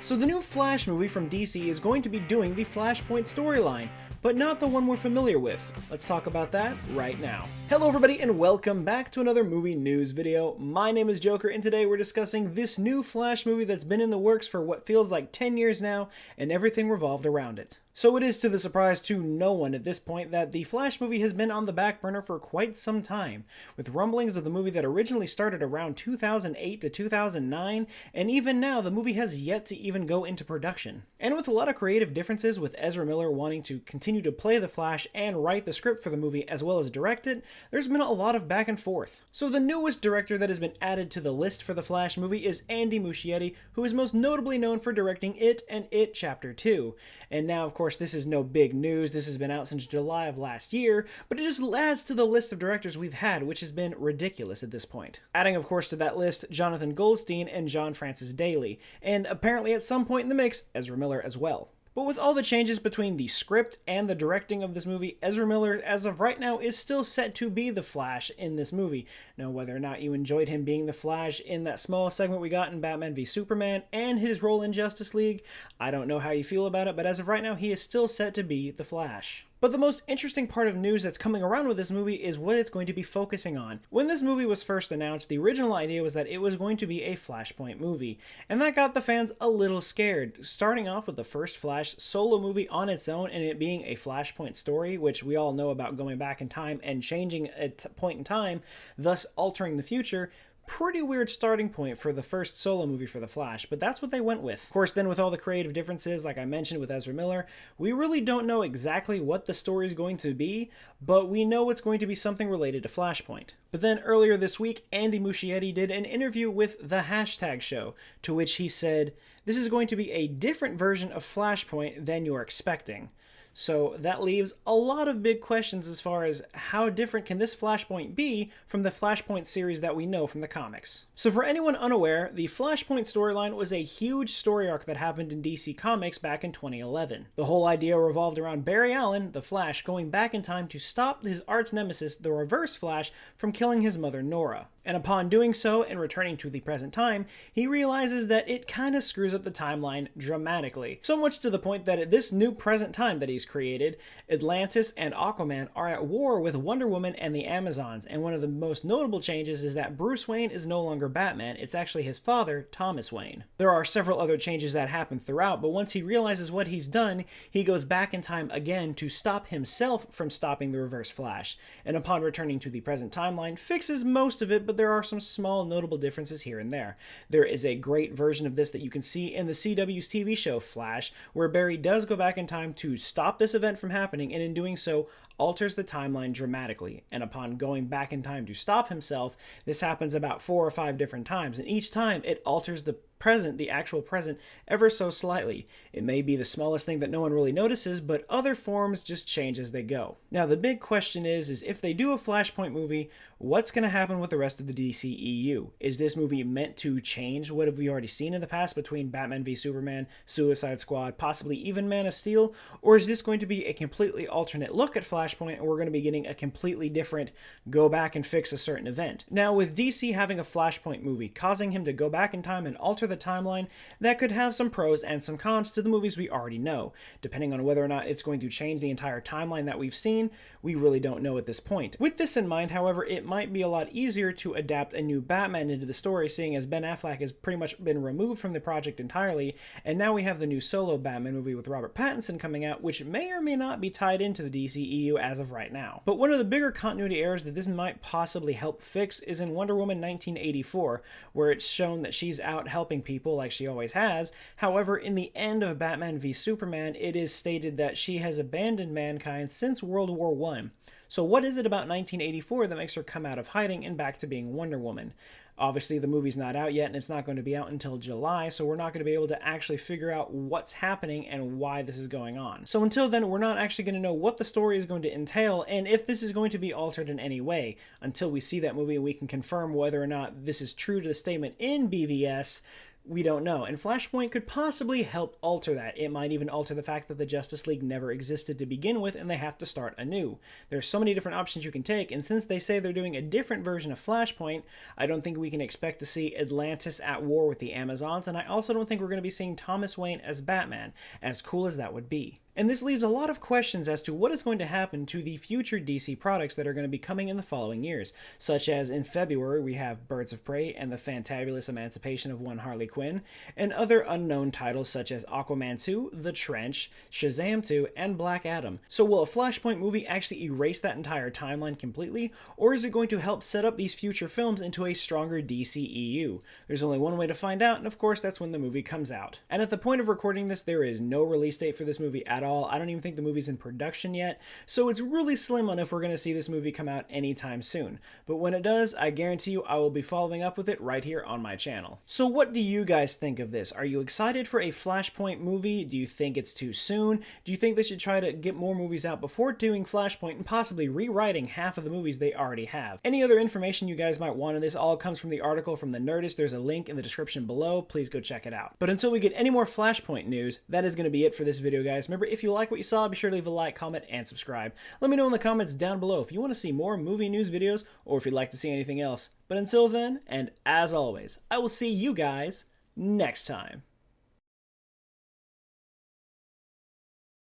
So the new Flash movie from DC is going to be doing the Flashpoint storyline, but not the one we're familiar with. Let's talk about that right now. Hello everybody and welcome back to another movie news video. My name is Joker and today we're discussing this new Flash movie that's been in the works for what feels like 10 years now and everything revolved around it. So it is to the surprise to no one at this point that the Flash movie has been on the back burner for quite some time, with rumblings of the movie that originally started around 2008 to 2009, and even now the movie has yet to even go into production. And with a lot of creative differences, with Ezra Miller wanting to continue to play the Flash and write the script for the movie as well as direct it, there's been a lot of back and forth. So the newest director that has been added to the list for the Flash movie is Andy Muschietti, who is most notably known for directing It and It Chapter 2. And now, of course, this is no big news. This has been out since July of last year, but it just adds to the list of directors we've had, which has been ridiculous at this point. Adding, of course, to that list, Jonathan Goldstein and John Francis Daley, and apparently at some point in the mix, Ezra Miller as well. But with all the changes between the script and the directing of this movie, Ezra Miller, as of right now, is still set to be the Flash in this movie. Now, whether or not you enjoyed him being the Flash in that small segment we got in Batman v Superman and his role in Justice League, I don't know how you feel about it, but as of right now, he is still set to be the Flash. But the most interesting part of news that's coming around with this movie is what it's going to be focusing on. When this movie was first announced, the original idea was that it was going to be a Flashpoint movie, and that got the fans a little scared, starting off with the first Flash solo movie on its own and it being a Flashpoint story, which we all know about going back in time and changing a point in time, thus altering the future. Pretty weird starting point for the first solo movie for The Flash, but that's what they went with. Of course, then with all the creative differences, like I mentioned with Ezra Miller, we really don't know exactly what the story is going to be, but we know it's going to be something related to Flashpoint. But then earlier this week, Andy Muschietti did an interview with The Hashtag Show, to which he said, "This is going to be a different version of Flashpoint than you're expecting." So that leaves a lot of big questions as far as how different can this Flashpoint be from the Flashpoint series that we know from the comics. So for anyone unaware, the Flashpoint storyline was a huge story arc that happened in DC Comics back in 2011. The whole idea revolved around Barry Allen, the Flash, going back in time to stop his arch nemesis, the Reverse Flash, from killing his mother Nora. And upon doing so and returning to the present time, he realizes that it kind of screws up the timeline dramatically. So much to the point that at this new present time that he's created, Atlantis and Aquaman are at war with Wonder Woman and the Amazons, and one of the most notable changes is that Bruce Wayne is no longer Batman, it's actually his father, Thomas Wayne. There are several other changes that happen throughout, but once he realizes what he's done, he goes back in time again to stop himself from stopping the Reverse Flash, and upon returning to the present timeline, fixes most of it, but there are some small notable differences here and there. There is a great version of this that you can see in the CW's TV show Flash, where Barry does go back in time to stop this event from happening, and in doing so, alters the timeline dramatically. And upon going back in time to stop himself, this happens about 4 or 5 different times, and each time it alters the present, the actual present, ever so slightly. It may be the smallest thing that no one really notices, but other forms just change as they go. Now the big question is if they do a Flashpoint movie, what's going to happen with the rest of the DCEU? Is this movie meant to change what have we already seen in the past between Batman v Superman, Suicide Squad, possibly even Man of Steel? Or is this going to be a completely alternate look at Flashpoint and we're going to be getting a completely different go back and fix a certain event? Now with DC having a Flashpoint movie, causing him to go back in time and alter the timeline, that could have some pros and some cons to the movies we already know. Depending on whether or not it's going to change the entire timeline that we've seen, we really don't know at this point. With this in mind, however, it might be a lot easier to adapt a new Batman into the story, seeing as Ben Affleck has pretty much been removed from the project entirely, and now we have the new solo Batman movie with Robert Pattinson coming out, which may or may not be tied into the DCEU as of right now. But one of the bigger continuity errors that this might possibly help fix is in Wonder Woman 1984, where it's shown that she's out helping people like she always has. However, in the end of Batman v Superman, it is stated that she has abandoned mankind since World War I. So what is it about 1984 that makes her come out of hiding and back to being Wonder Woman? Obviously, the movie's not out yet, and it's not going to be out until July, so we're not going to be able to actually figure out what's happening and why this is going on. So until then, we're not actually going to know what the story is going to entail, and if this is going to be altered in any way. Until we see that movie and we can confirm whether or not this is true to the statement in BVS, We don't know, and Flashpoint could possibly help alter that. It might even alter the fact that the Justice League never existed to begin with and they have to start anew. There's so many different options you can take, and since they say they're doing a different version of Flashpoint, I don't think we can expect to see Atlantis at war with the Amazons, and I also don't think we're going to be seeing Thomas Wayne as Batman, as cool as that would be. And this leaves a lot of questions as to what is going to happen to the future DC products that are going to be coming in the following years, such as in February we have Birds of Prey and the Fantabulous Emancipation of One Harley Quinn, and other unknown titles such as Aquaman 2, The Trench, Shazam 2, and Black Adam. So will a Flashpoint movie actually erase that entire timeline completely, or is it going to help set up these future films into a stronger DCEU? There's only one way to find out, and of course that's when the movie comes out. And at the point of recording this, there is no release date for this movie at all. I don't even think the movie's in production yet, so it's really slim on if we're going to see this movie come out anytime soon. But when it does, I guarantee you I will be following up with it right here on my channel. So what do you guys think of this? Are you excited for a Flashpoint movie? Do you think it's too soon? Do you think they should try to get more movies out before doing Flashpoint and possibly rewriting half of the movies they already have? Any other information you guys might want on this all comes from the article from the Nerdist. There's a link in the description below. Please go check it out. But until we get any more Flashpoint news, that is going to be it for this video, guys. Remember, if you like what you saw, be sure to leave a like, comment, and subscribe. Let me know in the comments down below if you want to see more movie news videos or if you'd like to see anything else. But until then, and as always, I will see you guys next time.